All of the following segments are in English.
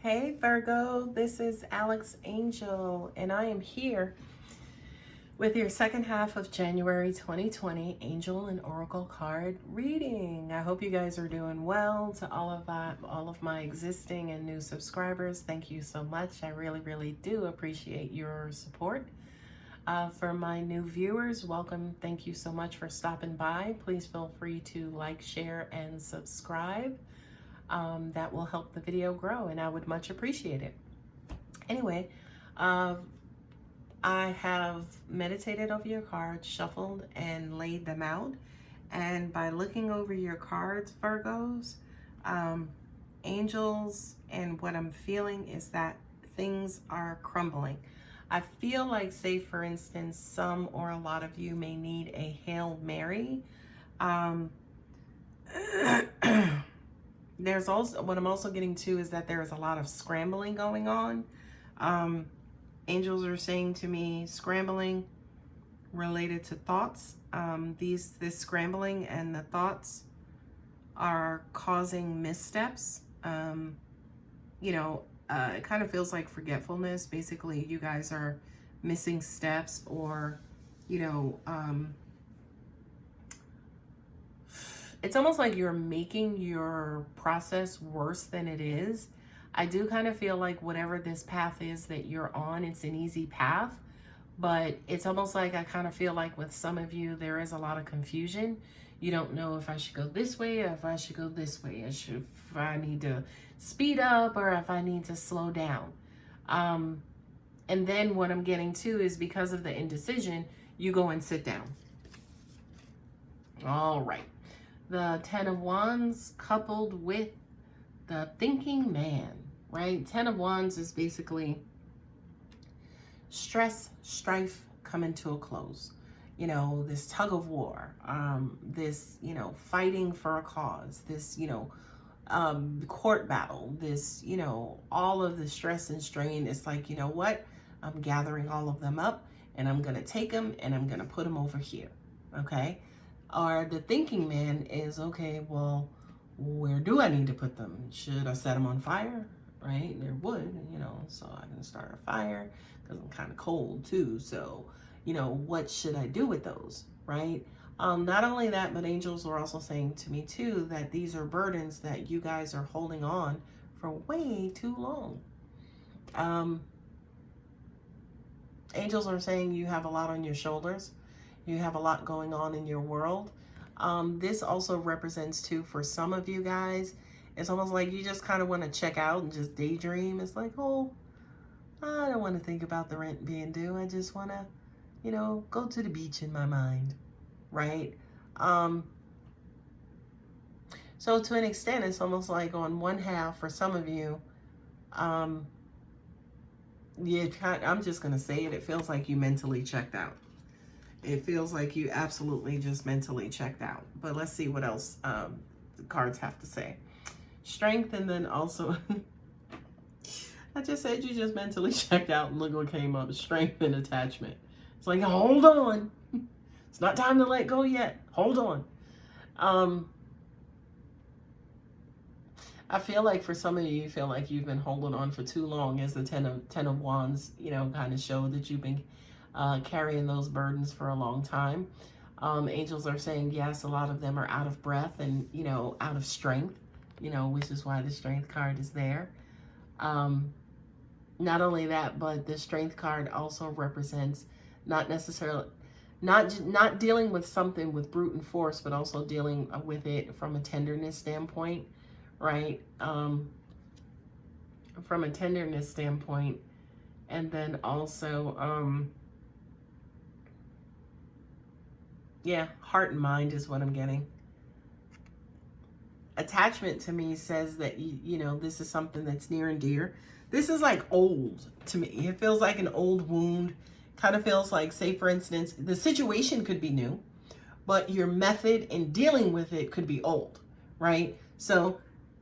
Hey Virgo, this is Alex Angel, and I am here with your second half of January 2020 Angel and Oracle card reading. I hope you guys are doing well. To all of my existing and new subscribers, thank you so much. I really do appreciate your support. For my new viewers, welcome. Thank you so much for stopping by. Please feel free to like, share, and subscribe. That will help the video grow, and I would much appreciate it. Anyway, I have meditated over your cards, shuffled, and laid them out. And by looking over your cards, Virgos, angels, and what I'm feeling is that things are crumbling. I feel like, say for instance, some or a lot of you may need a Hail Mary. There's also, what I'm also getting to is that there is a lot of scrambling going on. Angels are saying to me, scrambling related to thoughts. This scrambling and the thoughts are causing missteps. It kind of feels like forgetfulness. Basically, you guys are missing steps, or, it's almost like you're making your process worse than it is. I do kind of feel like whatever this path is that you're on, it's an easy path, but it's almost like I kind of feel like with some of you, there is a lot of confusion. You don't know if I should go this way or if I should go this way, if I need to speed up or if I need to slow down. And then what I'm getting to is, because of the indecision, you go and sit down. All right. The Ten of Wands coupled with the Thinking Man, right? Ten of Wands is basically stress, strife coming to a close. This tug of war, this, fighting for a cause, this, court battle, this, all of the stress and strain. It's like, you know what? I'm gathering all of them up and I'm going to take them and I'm going to put them over here. Okay. Or the Thinking Man is, okay, well, where do I need to put them? Should I set them on fire? Right? There would, so I can start a fire because I'm kind of cold too. So, what should I do with those? Right? Not only that, but angels are also saying to me too that these are burdens that you guys are holding on for way too long. Angels are saying you have a lot on your shoulders. You have a lot going on in your world. This also represents too, for some of you guys, it's almost like you just kind of want to check out and just daydream. It's like, oh, I don't want to think about the rent being due. I just want to, go to the beach in my mind, right? So to an extent, it's almost like on one half, for some of you, I'm just going to say it. It feels like you mentally checked out. It feels like you absolutely just mentally checked out. But let's see what else the cards have to say. Strength, and then also, I just said you just mentally checked out, and look what came up. Strength and attachment. It's like, hold on. It's not time to let go yet. Hold on. I feel like for some of you, you feel like you've been holding on for too long, as the Ten of Wands, kind of show that you've been carrying those burdens for a long time. Angels are saying, yes, a lot of them are out of breath and, out of strength, which is why the Strength card is there. Not only that, but the Strength card also represents not necessarily, not dealing with something with brute force, but also dealing with it from a tenderness standpoint, right? From a tenderness standpoint. And then also, heart and mind is what I'm getting. Attachment to me says that, this is something that's near and dear. This is like old to me. It feels like an old wound. Kind of feels like, say for instance, the situation could be new, but your method in dealing with it could be old, right? So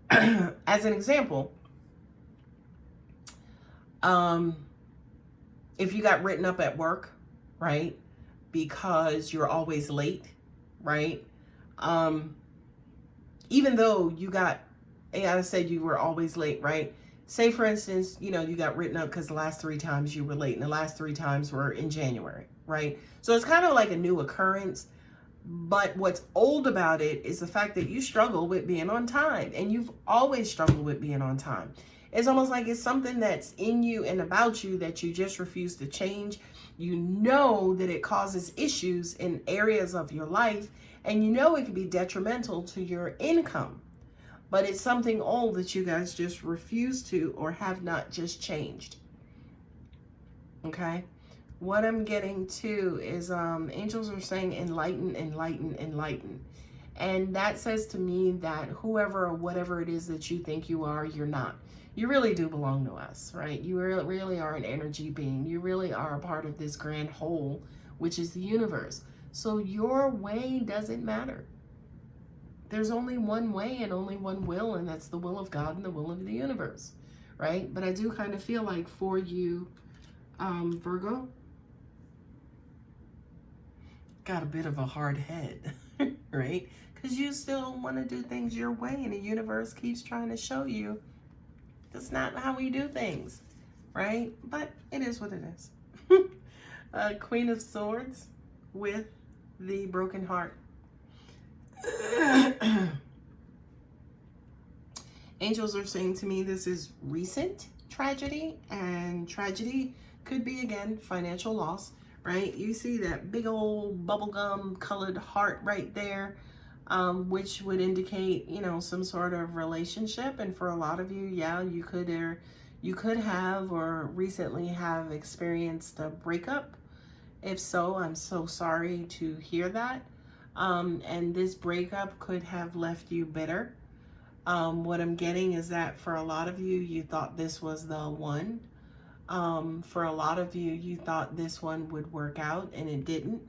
as an example, if you got written up at work, right, because you're always late, right? Even though you got, I said you were always late, right? say for instance, you know, you got written up because the last 3 times you were late, and the last 3 times were in January, right? So it's kind of like a new occurrence. But what's old about it is the fact that you struggle with being on time, and you've always struggled with being on time. It's almost like it's something that's in you and about you that you just refuse to change. You know that it causes issues in areas of your life, and you know it can be detrimental to your income. But it's something old that you guys just refuse to or have not just changed. Okay? What I'm getting to is angels are saying enlighten, enlighten, enlighten. And that says to me that whoever or whatever it is that you think you are, you're not. You really do belong to us, right? You really are an energy being. You really are a part of this grand whole, which is the universe. So your way doesn't matter. There's only one way and only one will, and that's the will of God and the will of the universe, right? But I do kind of feel like for you, Virgo, got a bit of a hard head, right? Because you still want to do things your way, and the universe keeps trying to show you that's not how we do things, right? But it is what it is. Queen of Swords with the broken heart. Angels are saying to me this is recent tragedy, and tragedy could be, again, financial loss, right? You see that big old bubblegum colored heart right there, which would indicate, you know, some sort of relationship. And for a lot of you, yeah, you could have or recently have experienced a breakup. If so, I'm so sorry to hear that. And this breakup could have left you bitter. What I'm getting is that for a lot of you, you thought this was the one. For a lot of you, you thought this one would work out, and it didn't.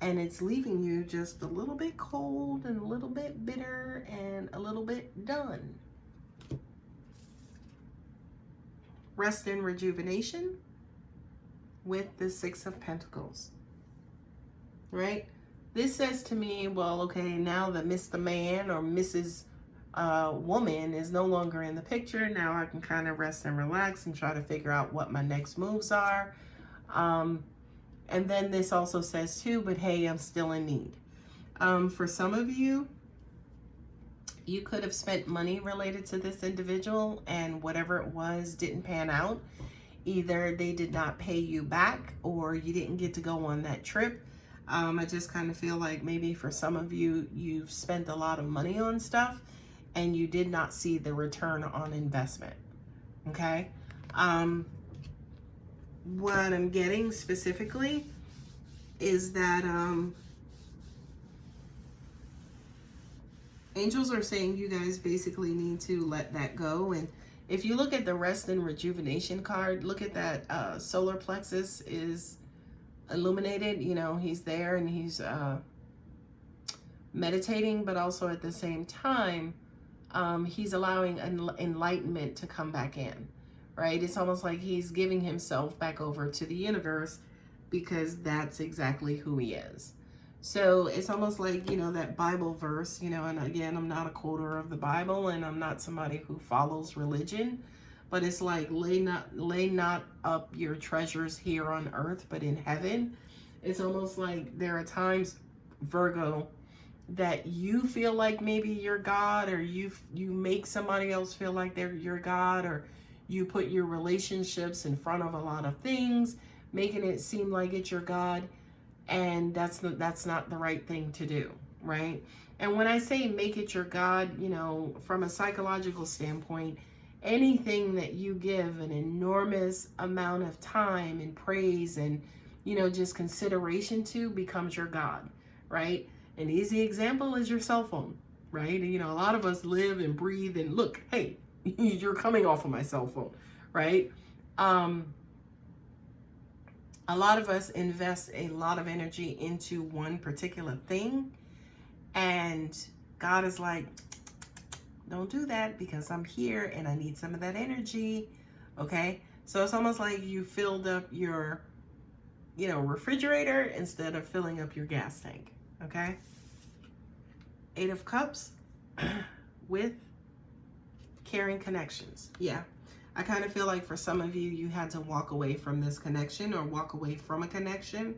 And it's leaving you just a little bit cold and a little bit bitter and a little bit done. Rest and rejuvenation with the 6 of Pentacles, right? This says to me, well, okay, now that Mr. Man or Mrs. Woman is no longer in the picture, now I can kind of rest and relax and try to figure out what my next moves are. And then this also says too, but hey, I'm still in need. For some of you, you could have spent money related to this individual, and whatever it was didn't pan out. Either they did not pay you back, or you didn't get to go on that trip. I just kind of feel like maybe for some of you, you've spent a lot of money on stuff and you did not see the return on investment. Okay? What I'm getting specifically is that angels are saying you guys basically need to let that go. And if you look at the rest and rejuvenation card, look at that solar plexus is illuminated. You know, he's there and he's meditating, but also at the same time, he's allowing enlightenment to come back in, right? It's almost like he's giving himself back over to the universe because that's exactly who he is. So it's almost like, you know, that Bible verse, you know, and again, I'm not a quoter of the Bible and I'm not somebody who follows religion, but it's like lay not up your treasures here on earth, but in heaven. It's almost like there are times, Virgo, that you feel like maybe you're God, or you make somebody else feel like they're your God, or you put your relationships in front of a lot of things, making it seem like it's your God, and that's not the right thing to do, right? And when I say make it your God, you know, from a psychological standpoint, anything that you give an enormous amount of time and praise and, you know, just consideration to becomes your God, right? An easy example is your cell phone, right? You know, a lot of us live and breathe and look, hey, you're coming off of my cell phone, right? A lot of us invest a lot of energy into one particular thing, and God is like, don't do that because I'm here and I need some of that energy, okay? So it's almost like you filled up your, you know, refrigerator instead of filling up your gas tank, okay? 8 of Cups with caring connections. Yeah, I kind of feel like for some of you, you had to walk away from this connection or walk away from a connection.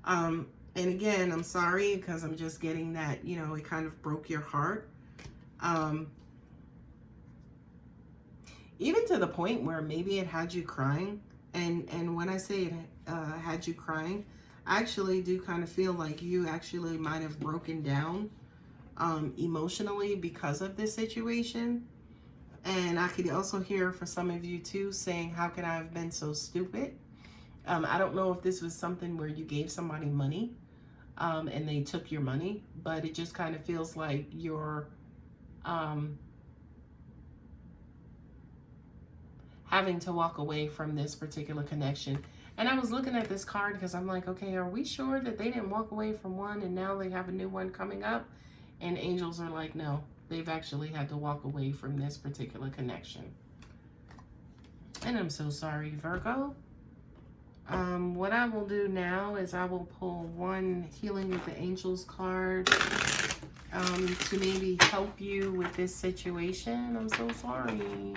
And again, I'm sorry because I'm just getting that, you know, it kind of broke your heart. Even to the point where maybe it had you crying. And when I say it had you crying, I actually do kind of feel like you actually might have broken down emotionally because of this situation. And I could also hear for some of you too saying, how could I have been so stupid? I don't know if this was something where you gave somebody money and they took your money, but it just kind of feels like you're having to walk away from this particular connection. And I was looking at this card because I'm like, okay, are we sure that they didn't walk away from one and now they have a new one coming up? And angels are like, no, they've actually had to walk away from this particular connection. And I'm so sorry, Virgo. What I will do now is I will pull one Healing with the Angels card to maybe help you with this situation. I'm so sorry.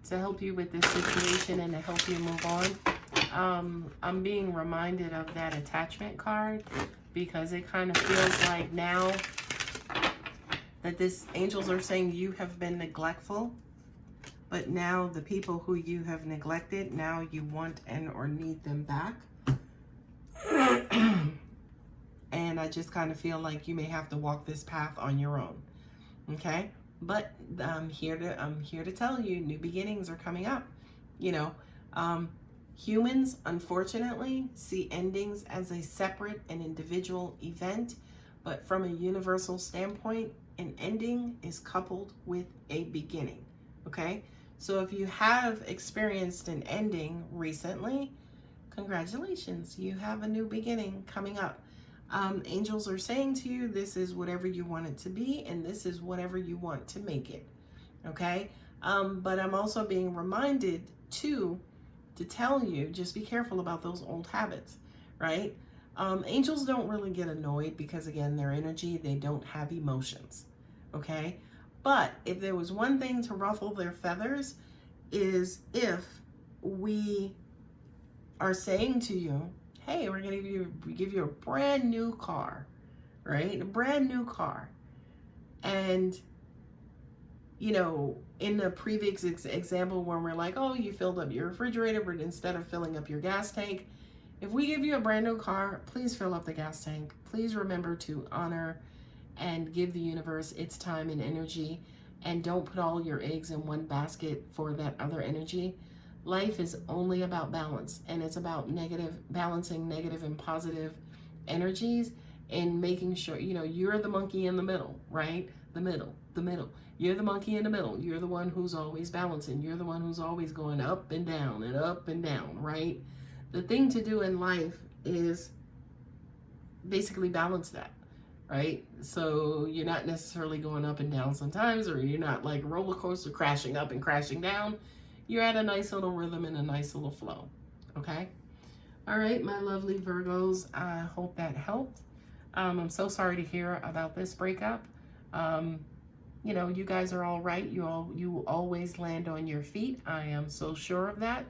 To help you with this situation and to help you move on. I'm being reminded of that attachment card because it kind of feels like now that this angels are saying you have been neglectful, but now the people who you have neglected, now you want and or need them back. And I just kind of feel like you may have to walk this path on your own. Okay? But I'm here to tell you, new beginnings are coming up. You know, humans, unfortunately, see endings as a separate and individual event. But from a universal standpoint, an ending is coupled with a beginning. Okay? So if you have experienced an ending recently, congratulations, you have a new beginning coming up. Angels are saying to you, this is whatever you want it to be, and this is whatever you want to make it. Okay? But I'm also being reminded to tell you, just be careful about those old habits, right? Angels don't really get annoyed because, again, their energy, they don't have emotions. Okay? But if there was one thing to ruffle their feathers is if we are saying to you, hey, we're going to give you a brand new car, right? A brand new car. And, you know, in the previous example when we're like, oh, you filled up your refrigerator, but instead of filling up your gas tank, if we give you a brand new car, please fill up the gas tank. Please remember to honor and give the universe its time and energy, and don't put all your eggs in one basket for that other energy. Life is only about balance, and it's about balancing negative and positive energies and making sure, you know, you're the monkey in the middle, right? The middle. You're the monkey in the middle. You're the one who's always balancing. You're the one who's always going up and down, right? The thing to do in life is basically balance that, right? So you're not necessarily going up and down sometimes, or you're not like roller coaster crashing up and crashing down. You're at a nice little rhythm and a nice little flow, okay? All right, my lovely Virgos, I hope that helped. I'm so sorry to hear about this breakup. You know, you guys are all right. You always land on your feet. I am so sure of that.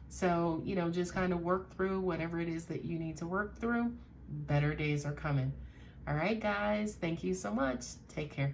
So, you know, just kind of work through whatever it is that you need to work through. Better days are coming. All right, guys, thank you so much. Take care.